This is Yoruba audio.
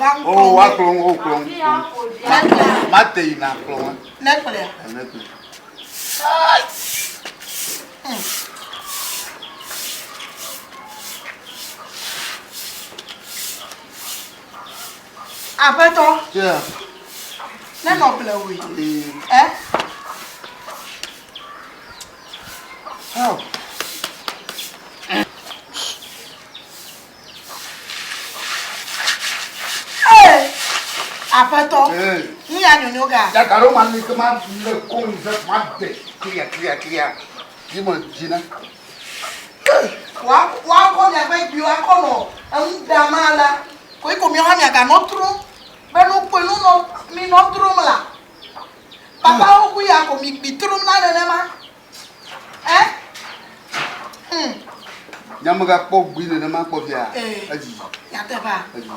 gang. Oh, wa klong, oh klong. Mate na klong. Nekle. Nekle. Apeto. Yeah. Na no play we. Eh? How? Apeto. Ni ya nyonyo ga. Ya karo man ni kama le kong za mate. Clear. Jimo jina. Wa ko nya ba bi wa ko no. Am damala. Ko iko mi ha mi aga no tru. Be no pe no mi no tru mla. Papa o ku ya ko mi bi tru na ne ma. Nyamuga kpo gbi ne ma kpo bia. Aji. Ya te ba. Aji.